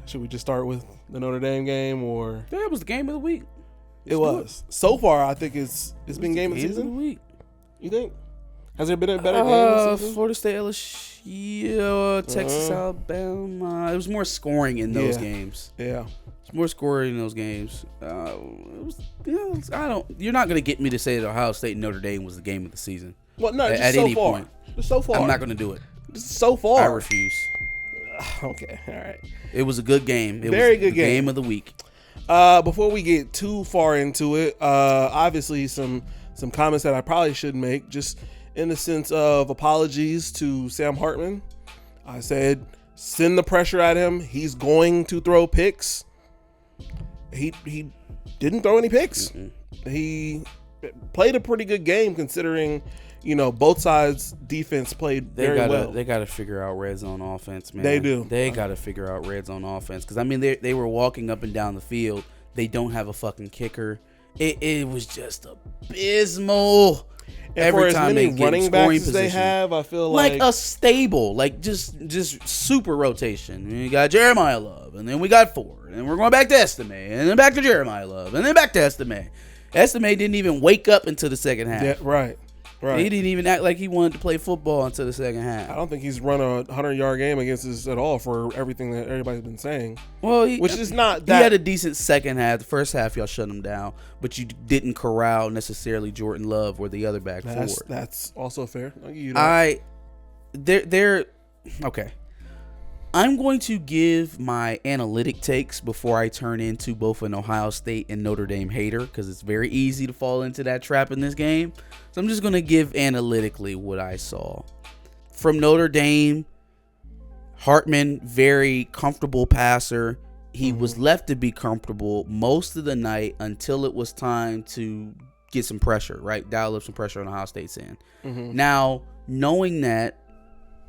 Should we just start with the Notre Dame game, or That was the game of the week. it was so far? I think it's been game of the Game of the season. week. You think? Has there been a better game of the season? Florida State, LSU, Texas, Alabama. It was more scoring in those games. Yeah. It's more scoring in those games. You're not gonna get me to say that Ohio State and Notre Dame was the game of the season. Well, no, just At so any far. point. Just so far. I'm not gonna do it. Just so far. I refuse. Okay. All right. It was a good game. It Very was good the game. game of the week. Before we get too far into it, obviously some comments that I probably should make, just in the sense of apologies to Sam Hartman. I said, send the pressure at him. He's going to throw picks. He didn't throw any picks. Mm-hmm. He played a pretty good game considering, both sides' defense played very well. They got to figure out red zone offense, man. They do. They got to figure out red zone offense because they were walking up and down the field. They don't have a fucking kicker. It was just abysmal. And every for as time many they get running in backs scoring as position, they have, I feel like a stable, just super rotation. We got Jeremiah Love, and then we got Ford, and we're going back to Estime, and then back to Jeremiah Love, and then back to Estime. Estime didn't even wake up until the second half. Yeah, right. He didn't even act like he wanted to play football until the second half. I don't think he's run a 100-yard game against us at all for everything that everybody's been saying. Well, which is not that. He had a decent second half. The first half, y'all shut him down, but you didn't corral necessarily Jordan Love or the other back forward. That's also fair. I'll give you that. that. Okay. I'm going to give my analytic takes before I turn into both an Ohio State and Notre Dame hater, because it's very easy to fall into that trap in this game. So I'm just going to give analytically what I saw. From Notre Dame, Hartman, very comfortable passer. He was left to be comfortable most of the night until it was time to get some pressure, right? Dial up some pressure on Ohio State's end. Now, knowing that,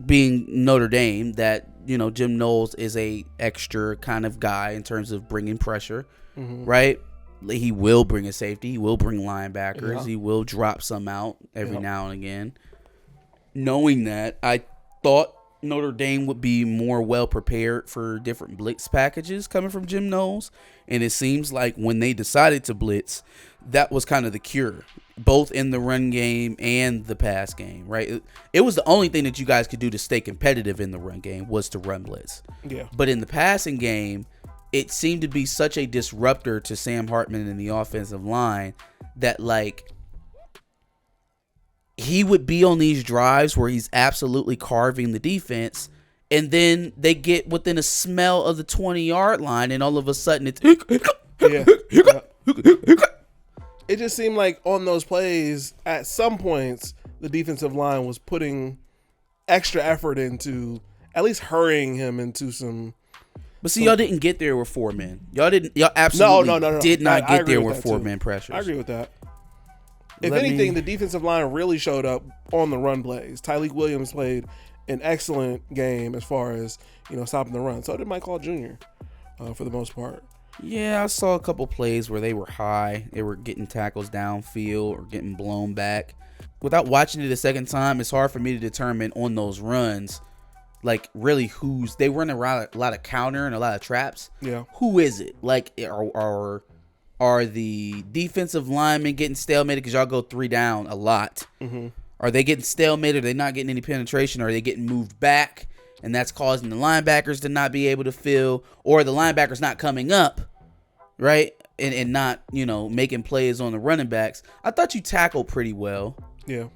being Notre Dame, that Jim Knowles is a extra kind of guy in terms of bringing pressure, right? He will bring a safety, he will bring linebackers, he will drop some out every now and again. Knowing that, I thought Notre Dame would be more well prepared for different blitz packages coming from Jim Knowles, and it seems like when they decided to blitz, that was kind of the cure, both in the run game and the pass game, right? It was the only thing that you guys could do to stay competitive in the run game was to run blitz. Yeah. But in the passing game, it seemed to be such a disruptor to Sam Hartman and the offensive line that, he would be on these drives where he's absolutely carving the defense, and then they get within a smell of the 20-yard line, and all of a sudden it's It just seemed like on those plays, at some points, the defensive line was putting extra effort into at least hurrying him into some. But see, y'all didn't get there with 4 men. Y'all absolutely no. did not I get there agree with that 4-man pressures. I agree with that. If anything, the defensive line really showed up on the run plays. Tyleik Williams played an excellent game as far as stopping the run. So did Mike Hall Jr. For the most part. Yeah, I saw a couple plays where they were high. They were getting tackles downfield or getting blown back. Without watching it a second time, it's hard for me to determine on those runs, really they run a lot of counter and a lot of traps. Yeah. Who is it? Are the defensive linemen getting stalemated because y'all go 3 down a lot? Mm-hmm. Are they getting stalemated? Are they not getting any penetration? Are they getting moved back? And that's causing the linebackers to not be able to fill, or the linebackers not coming up, right? And not, making plays on the running backs. I thought you tackled pretty well. Yeah.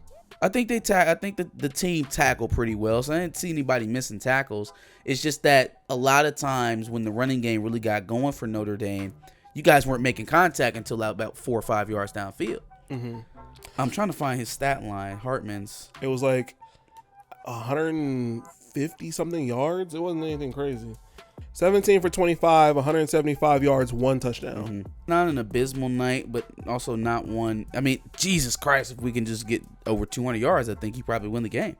I think the team tackled pretty well, so I didn't see anybody missing tackles. It's just that a lot of times when the running game really got going for Notre Dame, you guys weren't making contact until about 4 or 5 yards downfield. Mm-hmm. I'm trying to find his stat line, Hartman's. It was 150-something yards. It wasn't anything crazy. 17 for 25, 175 yards, 1 touchdown. Mm-hmm. Not an abysmal night, but also not one. I mean, Jesus Christ, if we can just get over 200 yards, I think he probably win the game.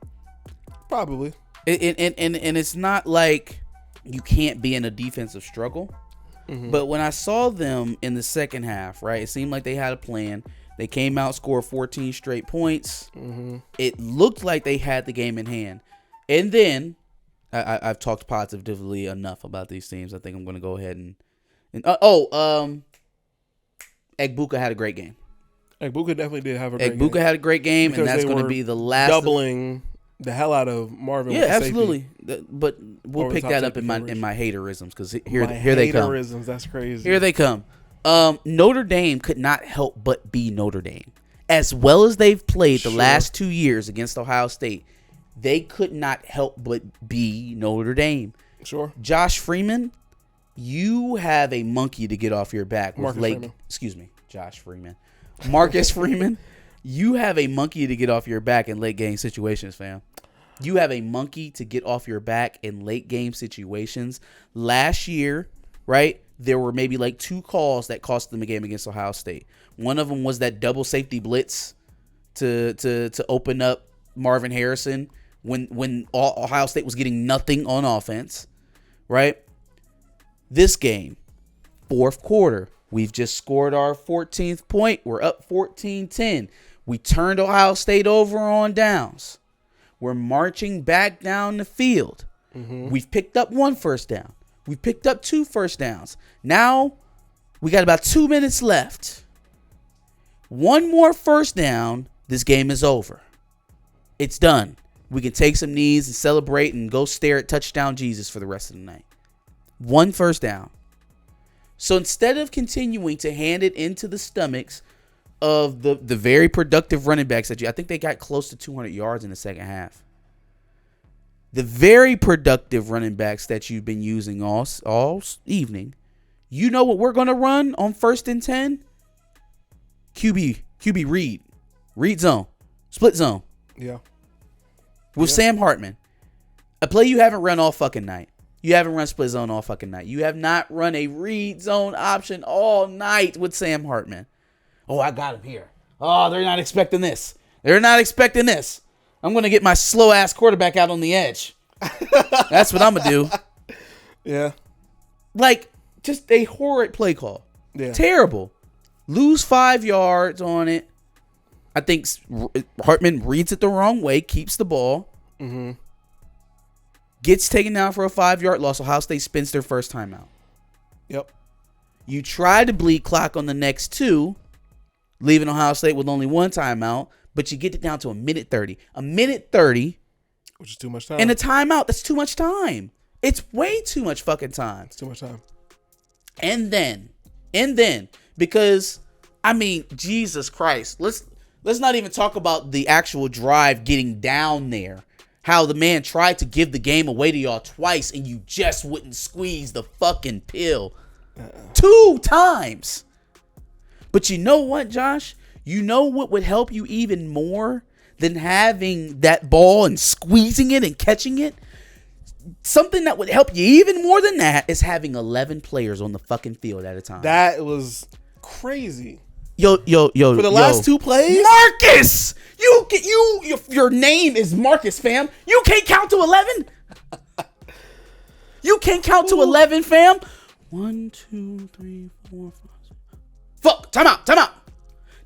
Probably. And it's not like you can't be in a defensive struggle. Mm-hmm. But when I saw them in the second half, right, it seemed like they had a plan. They came out, scored 14 straight points. Mm-hmm. It looked like they had the game in hand. And then, I've talked positively enough about these teams. I think I'm going to go ahead and Egbuka had a great game. Egbuka definitely did have a great game. Egbuka had a great game, and that's going to be the last doubling the hell out of Marvin. Yeah, absolutely. But we'll pick that up in my haterisms because here they come. Haterisms, that's crazy. Here they come. Notre Dame could not help but be Notre Dame. As well as they've played the last 2 years against Ohio State, they could not help but be Notre Dame. Sure. Josh Freeman, you have a monkey to get off your back with Marcus Freeman, you have a monkey to get off your back in late game situations, fam. You have a monkey to get off your back in late game situations. Last year, right, there were maybe like 2 calls that cost them a game against Ohio State. One of them was that double safety blitz to open up Marvin Harrison when Ohio State was getting nothing on offense, right? This game, fourth quarter, we've just scored our 14th point. We're up 14-10. We turned Ohio State over on downs. We're marching back down the field. Mm-hmm. We've picked up 1 first down. We've picked up 2 first downs. Now, we got about 2 minutes left. 1 more first down, this game is over. It's done. We can take some knees and celebrate and go stare at touchdown Jesus for the rest of the night. 1 first down. So instead of continuing to hand it into the stomachs of the very productive running backs that I think they got close to 200 yards in the second half. The very productive running backs that you've been using all evening. You know what we're going to run on 1st and 10? QB read. Read zone. Split zone. Yeah. With Sam Hartman. A play you haven't run all fucking night. You haven't run split zone all fucking night. You have not run a read zone option all night with Sam Hartman. Oh, I got him here. Oh, they're not expecting this. They're not expecting this. I'm going to get my slow-ass quarterback out on the edge. That's what I'm going to do. Yeah. Like, just a horrid play call. Yeah. Terrible. Lose 5 yards on it. I think Hartman reads it the wrong way, keeps the ball. Mm-hmm. Gets taken down for a 5-yard loss. Ohio State spins their first timeout. Yep. You try to bleed clock on the next 2, leaving Ohio State with only 1 timeout, but you get it down to a minute 30. A minute 30. Which is too much time. And a timeout, that's too much time. It's way too much fucking time. It's too much time. And then, because, I mean, Jesus Christ. Let's not even talk about the actual drive getting down there. How the man tried to give the game away to y'all twice and you just wouldn't squeeze the fucking pill. 2 times. But you know what, Josh? You know what would help you even more than having that ball and squeezing it and catching it? Something that would help you even more than that is having 11 players on the fucking field at a time. That was crazy. Yo. For the last 2 plays? Marcus! Your name is Marcus, fam. You can't count to 11? You can't count to 11, fam? 1, 2, 3, 4, 5, 6. Fuck! Time out.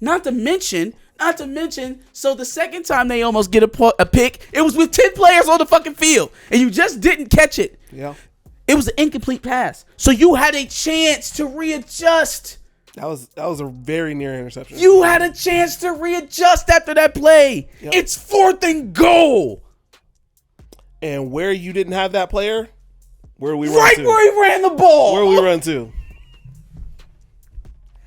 Not to mention, so the second time they almost get a pick, it was with 10 players on the fucking field, and you just didn't catch it. Yeah. It was an incomplete pass. So you had a chance to readjust. That was a very near interception. You had a chance to readjust after that play. Yep. It's 4th and goal. And where you didn't have that player, where we run right to? Right where he ran the ball. Where we run to?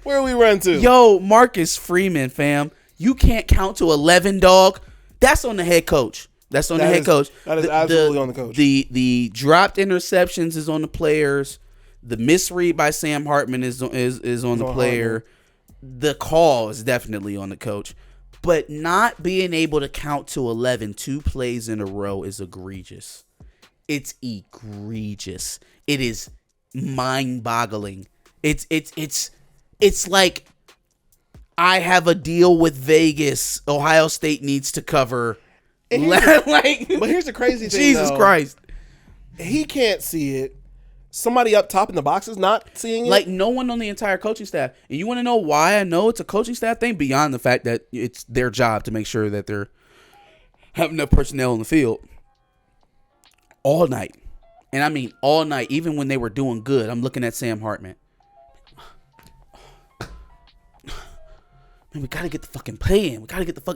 Where we run to? Yo, Marcus Freeman, fam. You can't count to 11, dog. That's on the head coach. That's on the head coach. That is absolutely on the coach. The dropped interceptions is on the players. The misread by Sam Hartman is on the player. Hartman. The call is definitely on the coach. But not being able to count to 11 2 plays in a row is egregious. It's egregious. It is mind-boggling. It's like I have a deal with Vegas. Ohio State needs to cover. But here's the crazy thing, Jesus Christ. He can't see it. Somebody up top in the box is not seeing it. Like, no one on the entire coaching staff. And you want to know why I know it's a coaching staff thing? Beyond the fact that it's their job to make sure that they're having enough personnel in the field. all night. And I mean all night, even when they were doing good. I'm looking at Sam Hartman. Man, we got to get the fucking play in.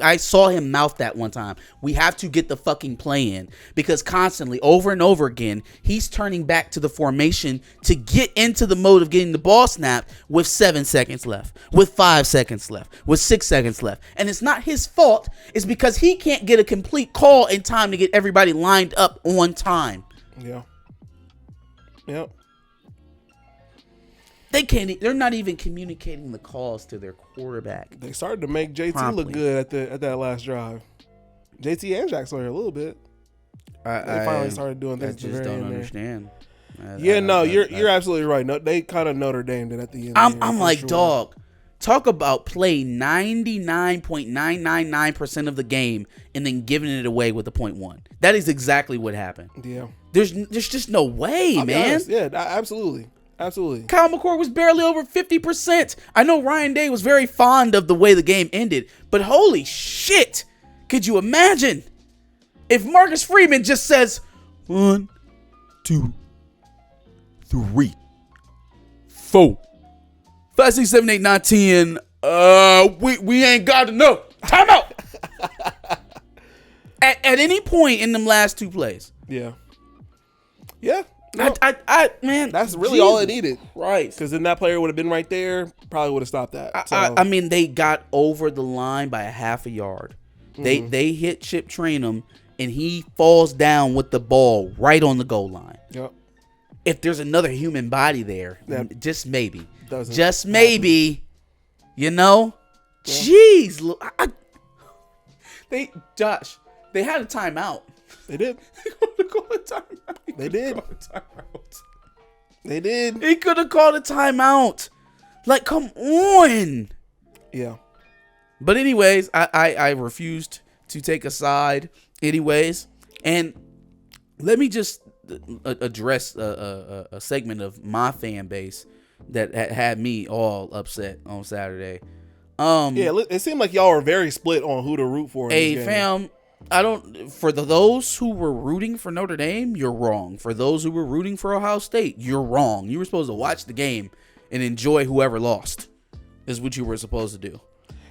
I saw him mouth that one time. We have to get the fucking play in. Because constantly, over and over again, he's turning back to the formation to get into the mode of getting the ball snapped with 7 seconds left, with 5 seconds left, with 6 seconds left. And it's not his fault. It's because he can't get a complete call in time to get everybody lined up on time. Yeah. Yep. They're not even communicating the calls to their quarterback. They started to make JT promptly look good at that last drive. JT and Jack Sawyer a little bit. They finally started doing things. I just don't understand. You're absolutely right. No, they kind of Notre Dame it at the end. I'm like, sure. Dog, talk about play 99.999% of the game and then giving it away with a .1. That is exactly what happened. Yeah. There's just no way, man. Honest. Yeah, absolutely. Absolutely. Kyle McCord was barely over 50%. I know Ryan Day was very fond of the way the game ended, but holy shit. Could you imagine if Marcus Freeman just says 1, 2, 3, 4, 5, 6, 7, 8, 9, 10. We ain't got to know. Time out. At any point in them last two plays. Yeah. Yeah. No. Man, that's really all it needed, right? Because then that player would have been right there, probably would have stopped that. I mean, they got over the line by a half a yard. Mm-hmm. They hit Chip Trayanum, and he falls down with the ball right on the goal line. Yep. If there's another human body there, just maybe, just maybe, you know, yeah. Jeez, they had a timeout. They did. They did. They did. He could have called a timeout. Like, come on. Yeah. But anyways, I refused to take a side anyways. And let me just address a segment of my fan base that had me all upset on Saturday. Yeah, it seemed like y'all were very split on who to root for. Hey, fam. For those who were rooting for Notre Dame, you're wrong. For those who were rooting for Ohio State, you're wrong. You were supposed to watch the game and enjoy whoever lost, is what you were supposed to do.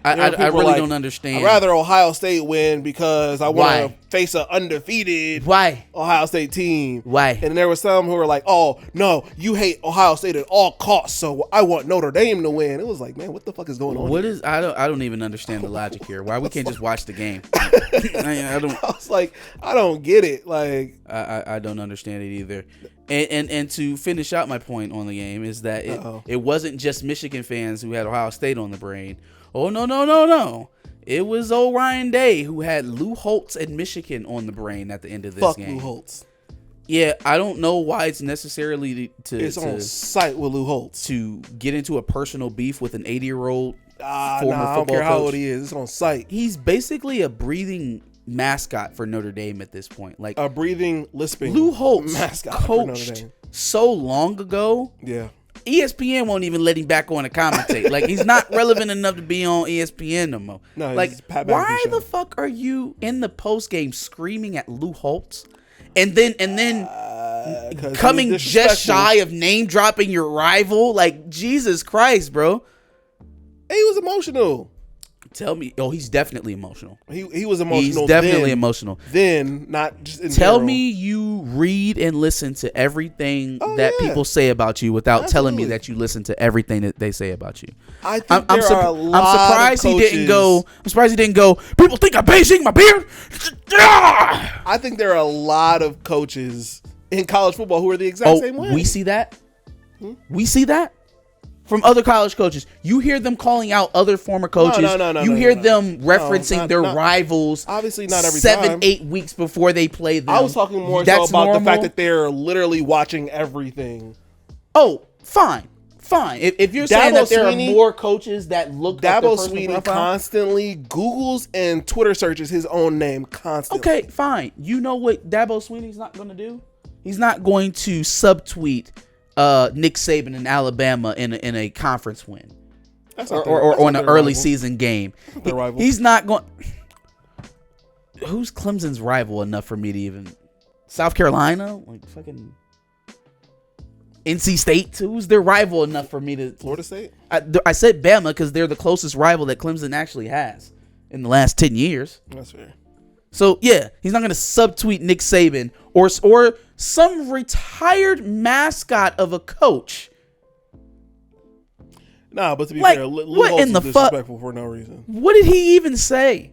I really don't understand. I'd rather Ohio State win because I want to face an undefeated Ohio State team. Why? And there were some who were like, oh, no, you hate Ohio State at all costs, so I want Notre Dame to win. It was like, man, what the fuck is going on here? I don't even understand the logic here. Why we can't just watch the game? I was like, I don't get it. Like, I don't understand it either. And to finish out my point on the game is that it wasn't just Michigan fans who had Ohio State on the brain. Oh, no. It was old Ryan Day who had Lou Holtz and Michigan on the brain at the end of this game. Fuck Lou Holtz. Yeah, I don't know why it's necessarily it's on site with Lou Holtz to get into a personal beef with an 80-year-old former football coach. I don't care how old he is. It's on site. He's basically a breathing mascot for Notre Dame at this point. Like a breathing, lisping Lou Holtz mascot coached for Notre Dame so long ago. Yeah. ESPN won't even let him back on to commentate. Like, he's not relevant enough to be on ESPN no more. No, like, why the fuck are you in the post game screaming at Lou Holtz, and then coming just shy of name dropping your rival? Like, Jesus Christ, bro. He was emotional. Tell me, he's definitely emotional. He was emotional. He's definitely emotional. Then, not just in Tell general. me you read and listen to everything that people say about you without telling me that you listen to everything that they say about you. I think I'm surprised he didn't go. I'm surprised he didn't go. People think I'm basing my beard. I think there are a lot of coaches in college football who are the exact same way. We see that. We see that. From other college coaches, you hear them calling out other former coaches. No, you hear them referencing their rivals. Obviously, not every time. 7-8 weeks before they play them. I was talking more so about the fact that they're literally watching everything. Oh, fine. If you're saying that there are more coaches that look at their personal Swinney profile, constantly Googles and Twitter searches his own name constantly. Okay, fine. You know what Dabo Swinney's not going to do? He's not going to subtweet Nick Saban in Alabama in a conference win, or in an early season game. He's not going. Who's Clemson's rival enough for me to even South Carolina, like fucking NC State, who's their rival enough for me to. Florida State. I said Bama because they're the closest rival that Clemson actually has in the last 10 years. That's fair. So yeah, he's not going to subtweet Nick Saban or some retired mascot of a coach. Nah, but to be Like, fair, what in the fuck? disrespectful for no reason. What did he even say?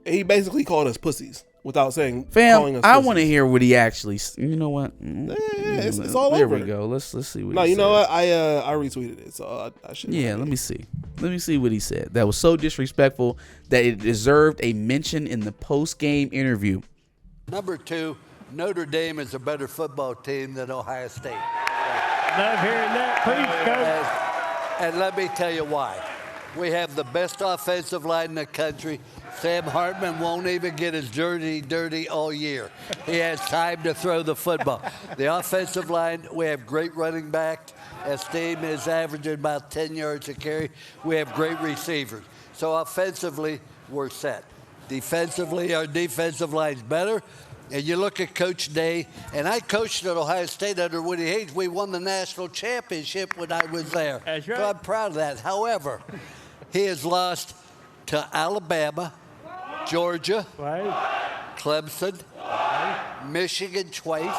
He basically called us pussies without saying. Calling Fam, us I pussies. want to hear what he actually. You know what? Yeah, it's all there over. There we go. Let's see what. No, he you know said. what? I retweeted it, so I should. Yeah, let me see. Let me see what he said. That was so disrespectful that it deserved a mention in the post-game interview. Number 2, Notre Dame is a better football team than Ohio State. Love hearing that. Preach, Coach. And let me tell you why. We have the best offensive line in the country. Sam Hartman won't even get his jersey dirty all year. He has time to throw the football. The offensive line, we have great running backs. Esteem is averaging about 10 yards a carry. We have great receivers. So offensively, we're set. Defensively, our defensive line's better. And you look at Coach Day, and I coached at Ohio State under Woody Hayes. We won the national championship when I was there. That's right. So I'm proud of that. However, he has lost to Alabama, Georgia, Right. Clemson, Michigan twice,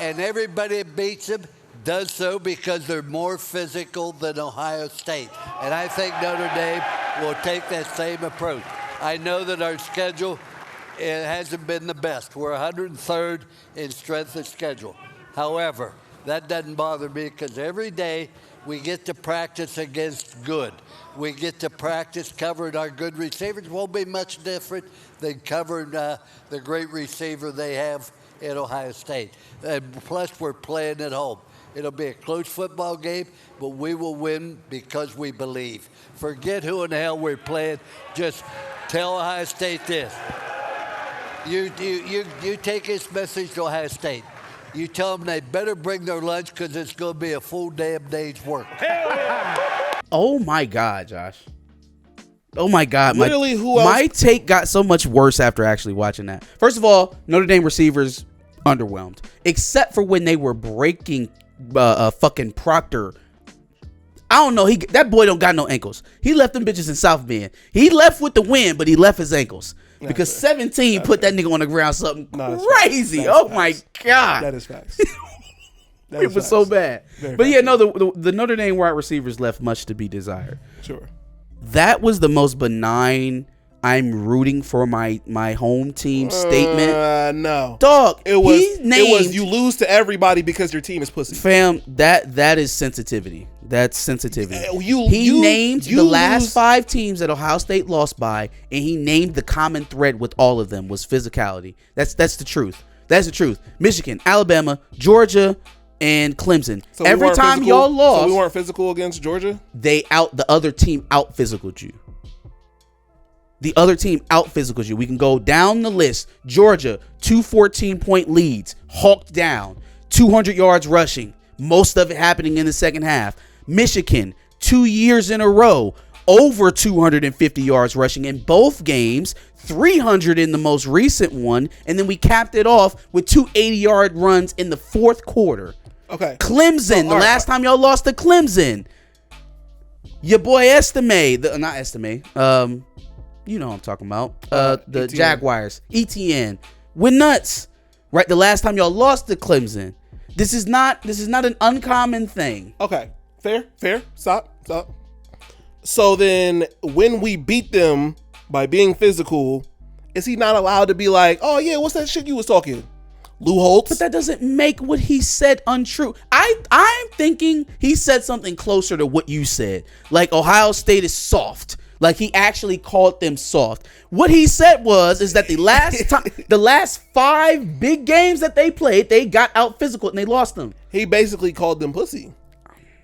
and everybody that beats him does so because they're more physical than Ohio State. And I think Notre Dame will take that same approach. I know that our schedule, it hasn't been the best. We're 103rd in strength of schedule. However, that doesn't bother me because every day we get to practice against good. We get to practice covering our good receivers. Won't be much different than covering the great receiver they have in Ohio State. And plus, we're playing at home. It'll be a close football game, but we will win because we believe. Forget who in the hell we're playing. Just tell Ohio State this. You take this message to Ohio State. You tell them they better bring their lunch because it's going to be a full damn day's work. Oh my God, Josh. Oh my God. Literally, who else? My take got so much worse after actually watching that. First of all, Notre Dame receivers underwhelmed, except for when they were breaking fucking Proctor. I don't know. That boy don't got no ankles. He left them bitches in South Bend. He left with the win, but he left his ankles. Because 17 put that nigga on the ground something crazy. Oh my God. That is facts. It was so bad. But yeah, no, the Notre Dame wide receivers left much to be desired. Sure. That was the most benign I'm rooting for my home team statement. No. Dog, It was you lose to everybody because your team is pussy. Fam, that is sensitivity. That's sensitivity. You named the last lose- 5 teams that Ohio State lost by, and he named the common thread with all of them was physicality. That's the truth. That's the truth. Michigan, Alabama, Georgia, and Clemson. So we Every weren't time physical- y'all lost, so we weren't physical against Georgia? the other team out physicaled you. The other team out physicaled you. We can go down the list. Georgia, 2 14-point leads, hawked down, 200 yards rushing, most of it happening in the second half. Michigan, 2 years in a row, over 250 yards rushing in both games, 300 in the most recent one, and then we capped it off with 2 80-yard runs in the fourth quarter. Okay. Clemson, the last time y'all lost to Clemson, your boy not Estime, you know what I'm talking about, the ETN. Jaguars, ETN, went nuts, right? The last time y'all lost to Clemson. This is not an uncommon thing. Okay. Fair. Stop. So then when we beat them by being physical, is he not allowed to be like, oh yeah, what's that shit you was talking? Lou Holtz? But that doesn't make what he said untrue. I'm thinking he said something closer to what you said. Like Ohio State is soft. Like he actually called them soft. What he said is that the last 5 big games that they played, they got out physical and they lost them. He basically called them pussy.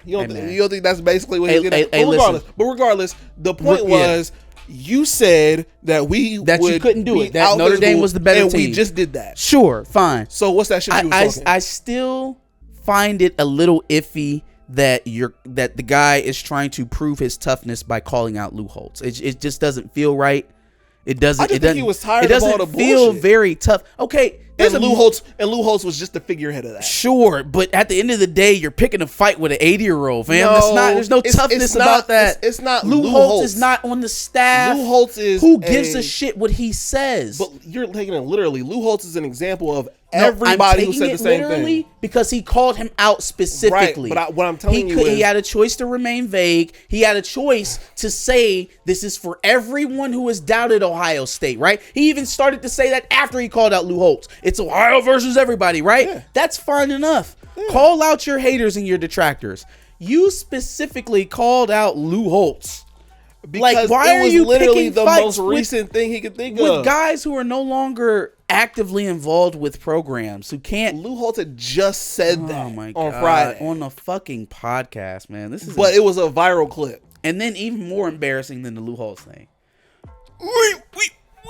You don't think that's basically what Hey, he did? But regardless, the point was you said that you couldn't do it. That Notre Dame was the better team. And we just did that. Sure, fine. So what's that shit you was talking? I still find it a little iffy that the guy is trying to prove his toughness by calling out Lou Holtz. It just doesn't feel right. It doesn't. I just think he was tired it doesn't of all the feel bullshit. very tough. Okay, There's and a- Lou Holtz was just the figurehead of that. Sure, but at the end of the day, you're picking a fight with an 80-year-old, fam. No, That's not. There's no it's toughness not- about that. it's not Lou Lou Holtz Holtz. is not on the staff. Lou Holtz is who gives a shit what he says. But you're taking it literally. Lou Holtz is an example of No, everybody I'm who taking said it the same literally thing. because he called him out specifically. Right, but what I'm telling you he is- had a choice to remain vague. He had a choice to say this is for everyone who has doubted Ohio State, right? He even started to say that after he called out Lou Holtz. It's Ohio versus everybody, right? Yeah. That's fine enough. Call out your haters and your detractors. You specifically called out Lou Holtz. Because why it are was you literally picking the fights most recent thing he could think with of. guys who are no longer actively involved with programs, who can't. Lou Holtz had just said that Oh my on God, Friday. on a fucking podcast, man. This is But it was a viral clip. and then even more embarrassing than the Lou Holtz thing. We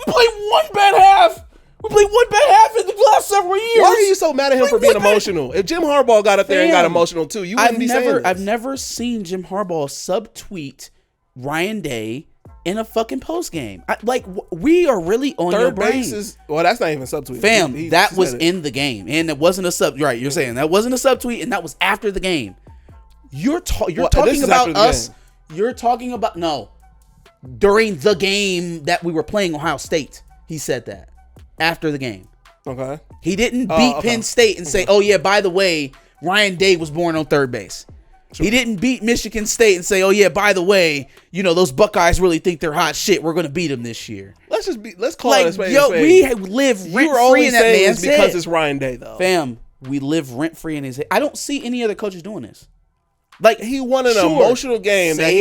played one bad half. We played one bad half in the last several years. Why are you so mad at him for being What the- emotional? If Jim Harbaugh got up there and got Fam, emotional too, you wouldn't be saying this. I've never seen Jim Harbaugh subtweet Ryan Day in a fucking post game. We are really on your Third brain. base is well, that's not even subtweet. Fam, He that said was it. in the game, and it wasn't a sub. Right, you're saying that wasn't a subtweet, and that was after the game. You're Well, this talking is about after the us. game. You're talking about during the game that we were playing Ohio State. He said that after the game. Okay. He didn't beat okay. Penn State and say, "Oh yeah, by the way, Ryan Day was born on third base." He didn't beat Michigan State and say, "Oh yeah, by the way, those Buckeyes really think they're hot shit. We're gonna beat them this year." Let's call it a spade. a spade. we live You rent were free only in that saying man's this because head. it's Ryan Day though. Fam, we live rent free in his head. I don't see any other coaches doing this. He won an Sure, emotional game. Say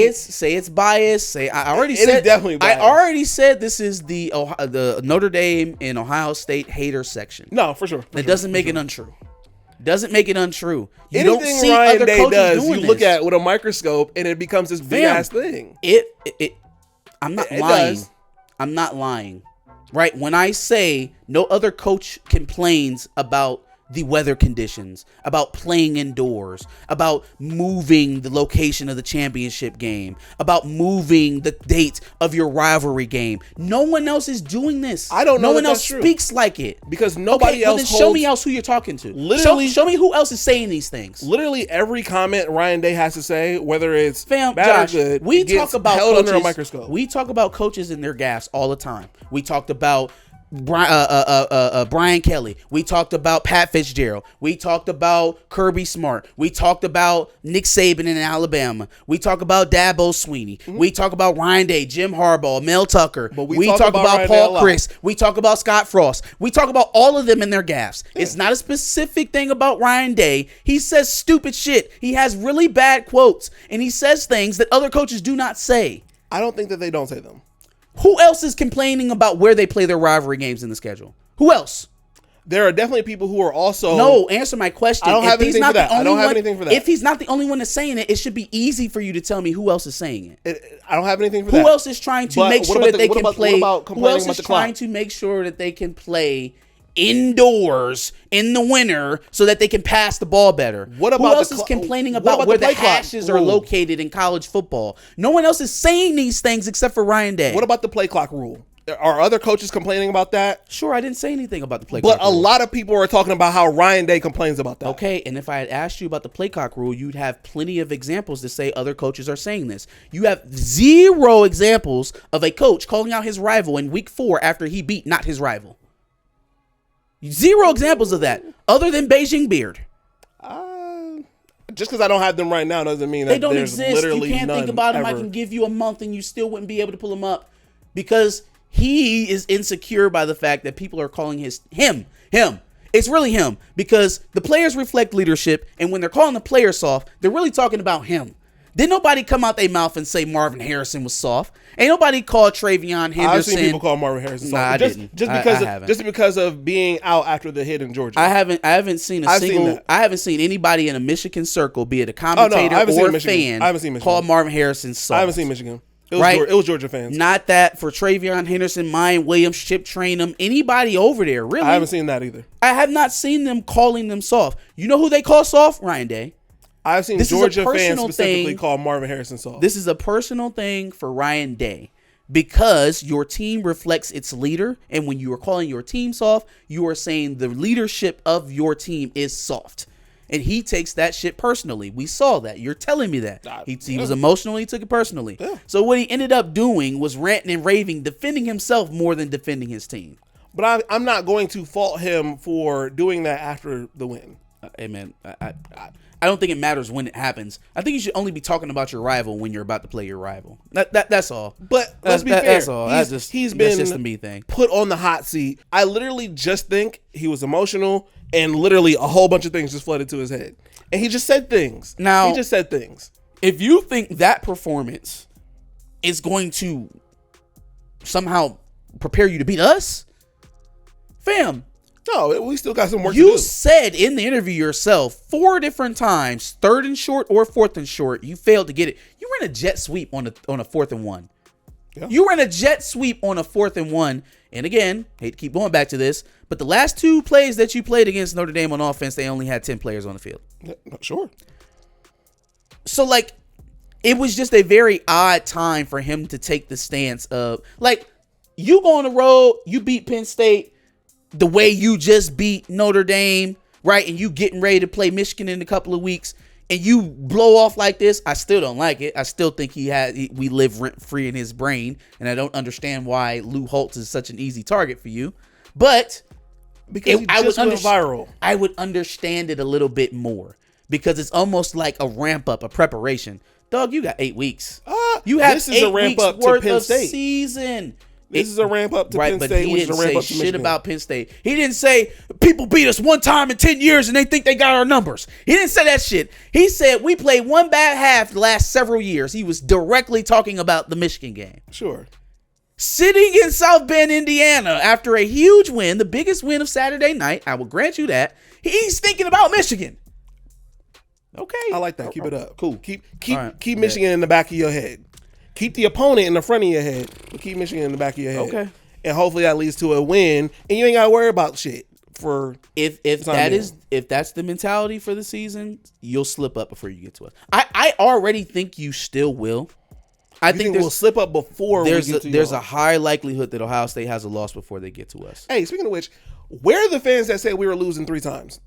it's biased. Say I already It said is definitely biased. I already said this is the Notre Dame and Ohio State hater section. No, for sure. That doesn't make it untrue. Doesn't make it untrue. You Anything don't see Ryan other Day coaches does, doing you look this. at with a microscope, and it becomes this big ass thing. I'm not It lying. does. I'm not lying. Right? When I say no other coach complains about the weather conditions, about playing indoors, about moving the location of the championship game, about moving the date of your rivalry game. No one else is doing this. I don't know No that one else that's true. speaks like it. Because nobody okay, well else then show holds- me else who you're talking to. Literally- show me who else is saying these things. Literally every comment Ryan Day has to say, whether it's Fam, bad Josh, or good, we gets talk about held coaches, under a microscope. We talk about coaches and their gaffes all the time. We talked about Brian Kelly. We talked about Pat Fitzgerald. We talked about Kirby Smart. We talked about Nick Saban in Alabama. We talk about Dabo Sweeney. We talk about Ryan Day, Jim Harbaugh, Mel Tucker. But we we talk talk about about Ryan Day a Paul lot. Chris. We talk about Scott Frost. We talk about all of them in their gaffes. It's not a specific thing about Ryan Day. He says stupid shit. He has really bad quotes, and he says things that other coaches do not say. I don't think that they don't say them. Who else is complaining about where they play their rivalry games in the schedule? Who else? There are definitely people who are also No, answer my question. I don't have anything for that. I don't have one, anything for that. If he's not the only one that's saying it, it should be easy for you to tell me who else is saying it. I don't have anything for Who that. else is trying to But make what sure about that the- they what can about- play? what about Who complaining else about is the clock? trying to make sure that they can play indoors in the winter so that they can pass the ball better? What Who about else the is cl- complaining what about about where the the play clock hashes are rule? located in college football? No one else is saying these things except for Ryan Day. What about the play clock rule? Are other coaches complaining about that? Sure, I didn't say anything about the play But clock a rule. lot of people are talking about how Ryan Day complains about that. Okay, and if I had asked you about the play clock rule, you'd have plenty of examples to say other coaches are saying this. You have zero examples of a coach calling out his rival in week 4 after he beat not his rival. Zero examples of that, other than Beijing Beard. Just because I don't have them right now doesn't mean that They don't there's exist. literally You can't think none about him. I ever. can give you a month and you still wouldn't be able to pull him up because he is insecure by the fact that people are calling him. It's really him because the players reflect leadership, and when they're calling the players soft, they're really talking about him. Didn't nobody come out their mouth and say Marvin Harrison was soft? Ain't nobody called Travion Henderson. I've seen people call Marvin Harrison Nah, soft. I Just didn't. because I haven't. just because of being out after the hit in Georgia. I haven't seen a I've seen single. that. I haven't seen anybody in a Michigan circle, be it a commentator haven't seen or a Michigan. fan, I haven't seen Michigan. call Marvin Harrison soft. I haven't seen Michigan. It was, Right? it was Georgia fans. Not that for Travion Henderson, Mayan Williams, Chip Trainum, anybody over there, really. I haven't seen that either. I have not seen them calling them soft. You know who they call soft? Ryan Day. I've seen This is a Georgia fans personal specifically thing. call Marvin Harrison soft. This is a personal thing for Ryan Day. because your team reflects its leader. And when you are calling your team soft, you are saying the leadership of your team is soft. And he takes that shit personally. We saw that. You're telling me that. He was emotional. He took it personally. Yeah. So what he ended up doing was ranting and raving, defending himself more than defending his team. But I'm not going to fault him for doing that after the win. Hey, man, I don't think it matters when it happens. I think you should only be talking about your rival when you're about to play your rival. That's all. But let's be fair. That's all. He's been just a me thing. Put on the hot seat. I literally just think he was emotional, and literally a whole bunch of things just flooded to his head. And he just said things. Now, he just said things. If you think that performance is going to somehow prepare you to beat us, fam, no, we still got some work to do. You said in the interview yourself 4 different times, 3rd and short or 4th and short, you failed to get it. You ran a jet sweep on a 4th and 1. Yeah. You ran a jet sweep on a 4th and 1. And again, hate to keep going back to this, but the last 2 plays that you played against Notre Dame on offense, they only had 10 players on the field. Yeah, sure. So, like, it was just a very odd time for him to take the stance of, like, you go on the road, you beat Penn State the way you just beat Notre Dame, right? And you getting ready to play Michigan in a couple of weeks, and you blow off like this. I still don't like it. I still think we live rent free in his brain, and I don't understand why Lou Holtz is such an easy target for you. But because I went viral, I would understand it a little bit more because it's almost like a ramp up, a preparation. Dog, you got 8 weeks. You have this is a ramp up to Penn State season. This is a ramp up to Penn State, which is a ramp up to Michigan. Shit about Penn State. He didn't say people beat us one time in 10 years and they think they got our numbers. He didn't say that shit. He said we played one bad half the last several years. He was directly talking about the Michigan game. Sure. Sitting in South Bend, Indiana, after a huge win, the biggest win of Saturday night, I will grant you that, he's thinking about Michigan. Okay. I like that. Keep it up. Cool. Keep Michigan in the back of your head. Keep the opponent in the front of your head, but keep Michigan in the back of your head. Okay. And hopefully that leads to a win, and you ain't got to worry about shit for if that's the mentality for the season, you'll slip up before you get to us. I already think you still will. I think we'll slip up before we get to you. There's a high likelihood that Ohio State has a loss before they get to us. Hey, speaking of which, where are the fans that said we were losing 3 times?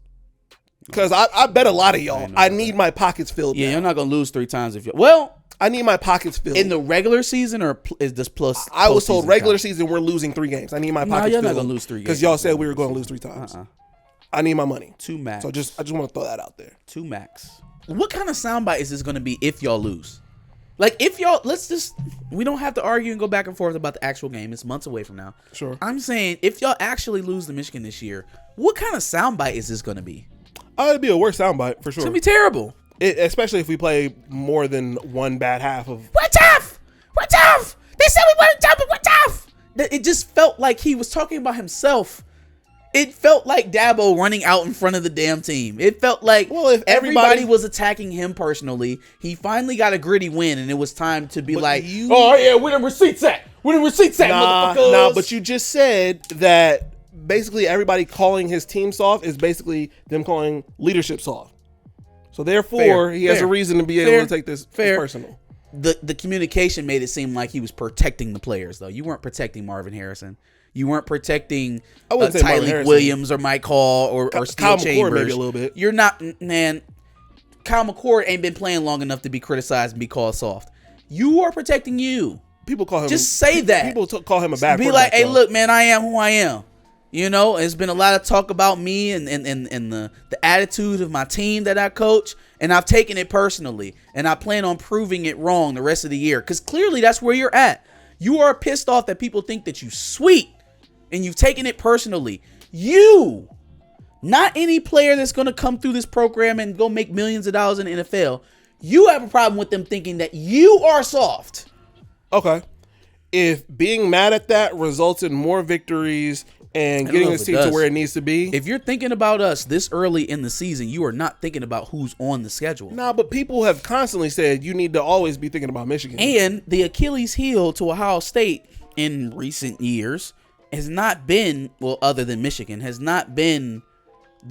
Because I bet a lot of y'all. I need my pockets filled. Yeah, now. you're not gonna lose 3 times if you. Well, I need my pockets filled in the regular season, or is this plus? I was told regular season we're losing 3 games. I need my pockets filled. You're not gonna lose 3 games because y'all said we were going to lose 3 times. I need my money. 2 max. So I just want to throw that out there. 2 max. What kind of soundbite is this going to be if y'all lose? Like, if y'all, we don't have to argue and go back and forth about the actual game. It's months away from now. Sure. I'm saying, if y'all actually lose to Michigan this year, what kind of soundbite is this going to be? It'd be a worse soundbite for sure. It's going to be terrible. Especially if we play more than one bad half of. We're tough! We're tough! They said we weren't tough, but we're tough! It just felt like he was talking about himself. It felt like Dabo running out in front of the damn team. It felt like if everybody was attacking him personally. He finally got a gritty win, and it was time to be like, oh, yeah, where the receipts at? Where the receipts at, motherfuckers? Nah, but you just said that basically everybody calling his team soft is basically them calling leadership soft. So therefore, he has a reason to be able to take this personal. The communication made it seem like he was protecting the players, though. You weren't protecting Marvin Harrison. You weren't protecting Tyleek Williams or Mike Hall or Steel Chambers. McCord maybe a little bit. You're not, man. Kyle McCord ain't been playing long enough to be criticized and be called soft. You are protecting you. People call him. Just say that. People call him a bad. Be like, hey, look, man, I am who I am. You know, there's been a lot of talk about me and the attitude of my team that I coach, and I've taken it personally, and I plan on proving it wrong the rest of the year, because clearly that's where you're at. You are pissed off that people think that you sweet, and you've taken it personally. You, not any player that's going to come through this program and go make millions of dollars in the NFL. You have a problem with them thinking that you are soft. Okay. If being mad at that results in more victories and getting this team to where it needs to be. If you're thinking about us this early in the season, you are not thinking about who's on the schedule. Nah, but people have constantly said you need to always be thinking about Michigan. And the Achilles heel to Ohio State in recent years has not been, well, other than Michigan, has not been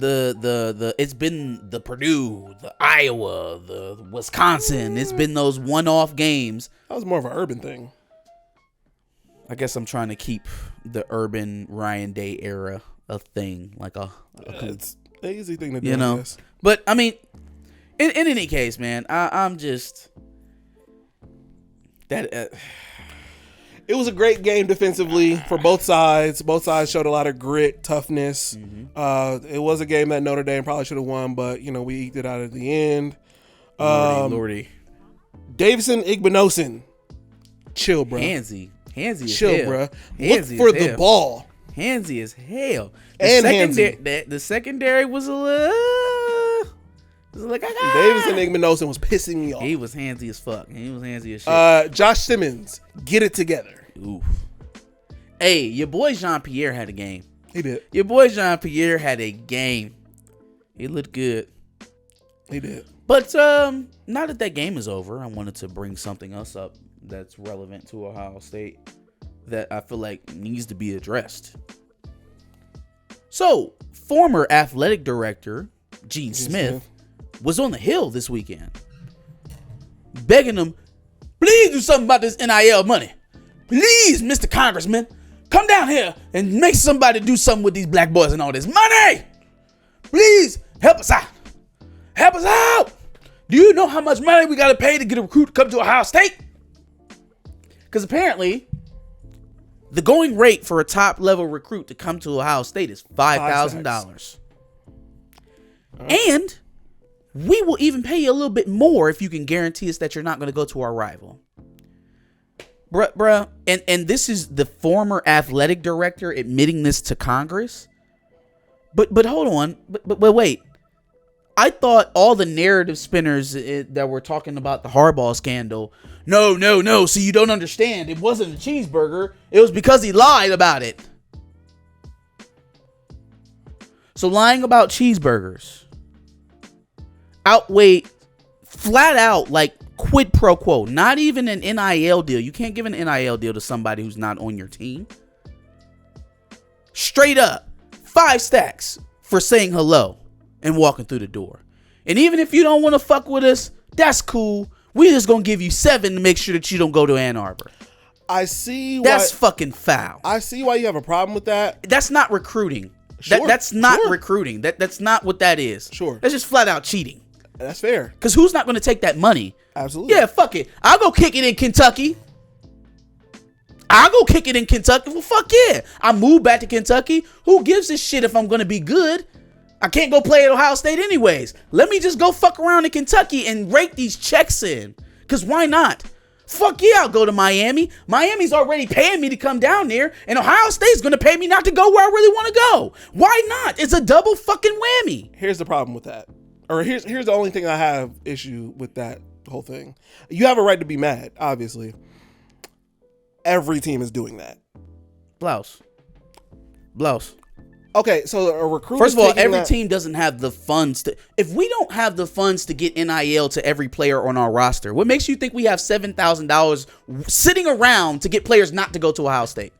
it's been the Purdue, the Iowa, the Wisconsin. It's been those one-off games. That was more of an urban thing. I guess I'm trying to keep the Urban Ryan Day era a thing, like It's an easy thing to do. you know. I guess. But I mean, in any case, man, I'm just that. It was a great game defensively for both sides. Both sides showed a lot of grit, toughness. It was a game that Notre Dame probably should have won, but we eked it out at the end. Lordy. Davison Igbinosun, chill, bro. Handsy as Chill, hell. bro. Look Handsy for as the hell. ball. Handsy as hell. The secondary was a little. Davison Igbinosun was pissing me off. He was handsy as fuck. He was handsy as shit. Josh Simmons, get it together. Oof. Hey, your boy Jean-Pierre had a game. He did. Your boy Jean-Pierre had a game. He looked good. He did. But now that game is over, I wanted to bring something else up that's relevant to Ohio State that I feel like needs to be addressed. So, former athletic director Gene Smith was on the Hill this weekend, begging them, please do something about this NIL money. Please, Mr. Congressman, come down here and make somebody do something with these black boys and all this money. Please help us out. Help us out. Do you know how much money we got to pay to get a recruit to come to Ohio State? Because apparently, the going rate for a top-level recruit to come to Ohio State is $5,000. And we will even pay you a little bit more if you can guarantee us that you're not going to go to our rival. Bruh. And this is the former athletic director admitting this to Congress. But hold on. But wait. I thought all the narrative spinners that were talking about the Harbaugh scandal, no, so you don't understand. It wasn't a cheeseburger. It was because he lied about it. So lying about cheeseburgers outweigh flat out like quid pro quo. Not even an NIL deal. You can't give an NIL deal to somebody who's not on your team. Straight up, 5 stacks for saying hello and walking through the door. And even if you don't want to fuck with us, that's cool. We just gonna give you 7 to make sure that you don't go to Ann Arbor. I see why. That's fucking foul. I see why you have a problem with that. That's not recruiting. Sure, That's not sure. recruiting. That's not what that is. Sure. That's just flat out cheating. That's fair. Because who's not going to take that money? Absolutely. Yeah, fuck it. I'll go kick it in Kentucky. Well, fuck yeah. I moved back to Kentucky. Who gives a shit if I'm going to be good? I can't go play at Ohio State anyways. Let me just go fuck around in Kentucky and rake these checks in. Because why not? Fuck yeah, I'll go to Miami. Miami's already paying me to come down there, and Ohio State's going to pay me not to go where I really want to go. Why not? It's a double fucking whammy. Here's the problem with that. Or here's the only thing I have issue with that whole thing. You have a right to be mad, obviously. Every team is doing that. Blouse. Okay, so a recruit. First of all, every team doesn't have the funds to. If we don't have the funds to get NIL to every player on our roster, what makes you think we have $7,000 sitting around to get players not to go to Ohio State?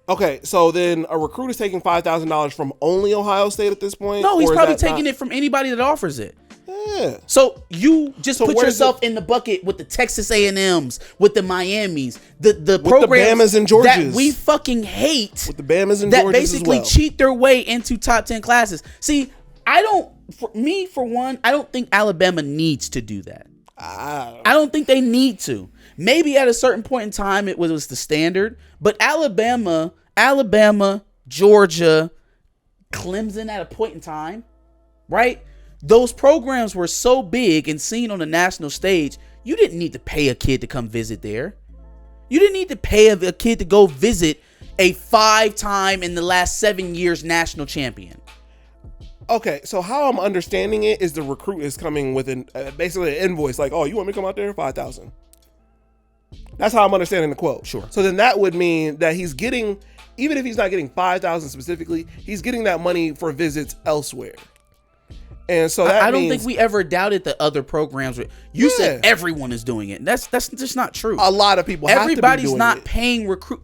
Okay, so then a recruit is taking $5,000 from only Ohio State at this point? No, he's or is probably that taking not? it from anybody that offers it. Yeah. So you just put where's yourself in the bucket with the Texas A&Ms, with the Miamis, the programs Bamas and that Georgias. we fucking hate, With the Bamas and that Georgias basically as well. cheat their way into top 10 classes. See, for one, I don't think Alabama needs to do that. I don't think they need to. Maybe at a certain point in time it was the standard, but Alabama, Georgia, Clemson at a point in time, right? Those programs were so big and seen on the national stage, you didn't need to pay a kid to come visit there. You didn't need to pay a kid to go visit a 5-time in the last 7 years national champion. Okay, so how I'm understanding it is the recruit is coming with basically an invoice like, oh, you want me to come out there? $5,000. That's how I'm understanding the quote. Sure. So then that would mean that he's getting, even if he's not getting $5,000 specifically, he's getting that money for visits elsewhere. And so that I don't means, think we ever doubted that other programs were. You said everyone is doing it. That's just not true. a lot of people have Everybody's to be doing not it. paying recruit.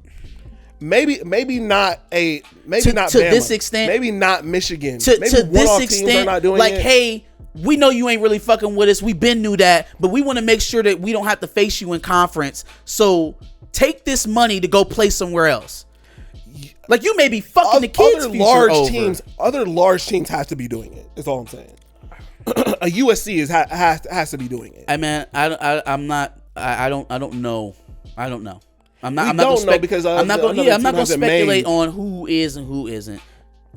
Maybe not To Bama. this extent, maybe not Michigan. To maybe this one-off teams extent, are not doing like, it. hey, we know you ain't really fucking with us. We been knew that, but we want to make sure that we don't have to face you in conference. So Take this money to go play somewhere else. Like, you may be fucking the kids' Other future large over. teams, other large teams have to be doing it. That's all I'm saying. A USC has to be doing it. I mean, I don't know. I don't know. I'm not We gonna don't know because I'm not another gonna team hasn't speculate made- on who is and who isn't.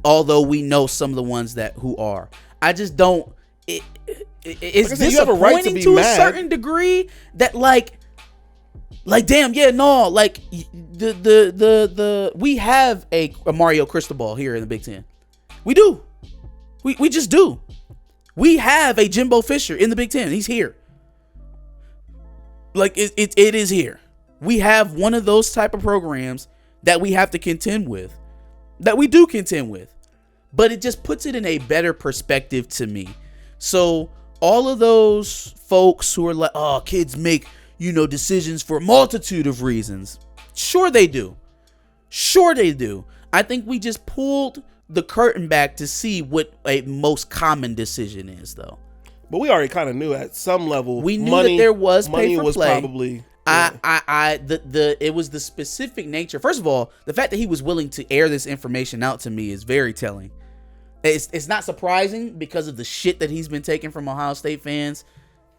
Although we know some of the ones who are. I just don't. It's Like I said, you have a disappointing right to be to a mad. certain degree that like damn, yeah, no, like the we have a Mario Cristobal here in the Big Ten. We do. We just do. We have a Jimbo Fisher in the Big Ten. He's here. Like it is here. We have one of those type of programs that we have to contend with. That we do contend with. But it just puts it in a better perspective to me. So all of those folks who are like, oh, kids make, decisions for a multitude of reasons. Sure they do. Sure they do. I think we just pulled the curtain back to see what a most common decision is, though. But we already kind of knew at some level. We knew that there was money pay for was play. probably. It was the specific nature. First of all, the fact that he was willing to air this information out to me is very telling. It's not surprising because of the shit that he's been taking from Ohio State fans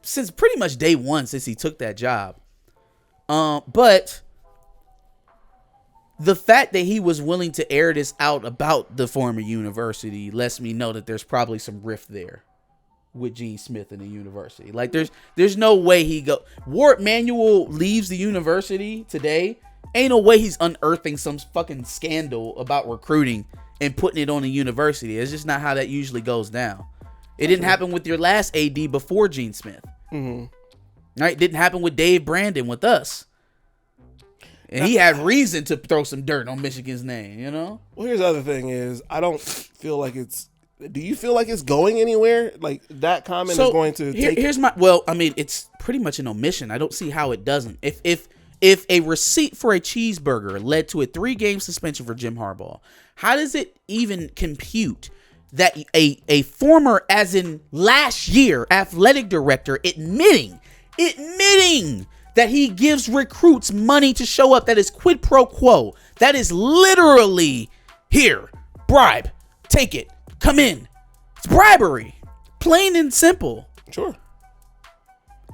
since pretty much day one since he took that job. But the fact that he was willing to air this out about the former university lets me know that there's probably some rift there with Gene Smith in the university. Like there's no way Warwick Manuel leaves the university today. Ain't no way he's unearthing some fucking scandal about recruiting and putting it on the university. It's just not how that usually goes down. It didn't happen with your last AD before Gene Smith. Mm-hmm. Right? It didn't happen with Dave Brandon with us. And he had reason to throw some dirt on Michigan's name, Well, here's the other thing is, I don't feel like it's... Do you feel like it's going anywhere? Like, that comment is going to take... Here's my... Well, I mean, it's pretty much an omission. I don't see how it doesn't. If a receipt for a cheeseburger led to a 3-game suspension for Jim Harbaugh, how does it even compute that a former, as in last year, athletic director admitting that he gives recruits money to show up, that is quid pro quo, that is literally, here, bribe, take it, come in. It's bribery, plain and simple. Sure.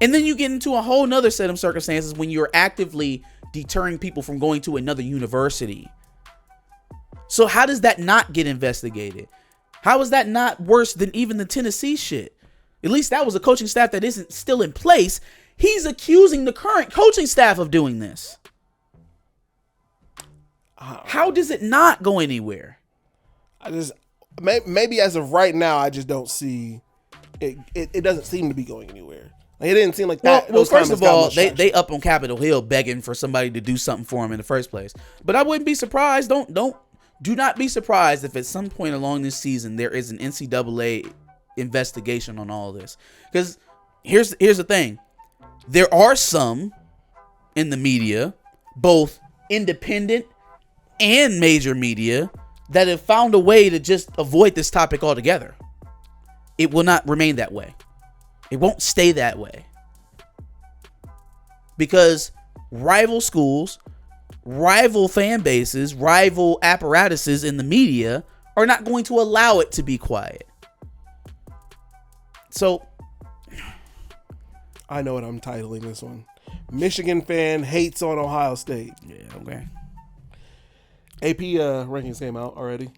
And then you get into a whole nother set of circumstances when you're actively deterring people from going to another university. So how does that not get investigated? How is that not worse than even the Tennessee shit? At least that was a coaching staff that isn't still in place. He's accusing the current coaching staff of doing this. How does it not go anywhere? Maybe as of right now, I just don't see it. It doesn't seem to be going anywhere. Like, it didn't seem like that. Well, first of all, they up on Capitol Hill begging for somebody to do something for him in the first place. But I wouldn't be surprised. Do not be surprised if at some point along this season there is an NCAA investigation on all of this. Because here's the thing. There are some in the media, both independent and major media, that have found a way to just avoid this topic altogether. It will not remain that way. It won't stay that way. Because rival schools, rival fan bases, rival apparatuses in the media are not going to allow it to be quiet. So I know what I'm titling this one. Michigan fan hates on Ohio State. yeah, okay. AP rankings came out already.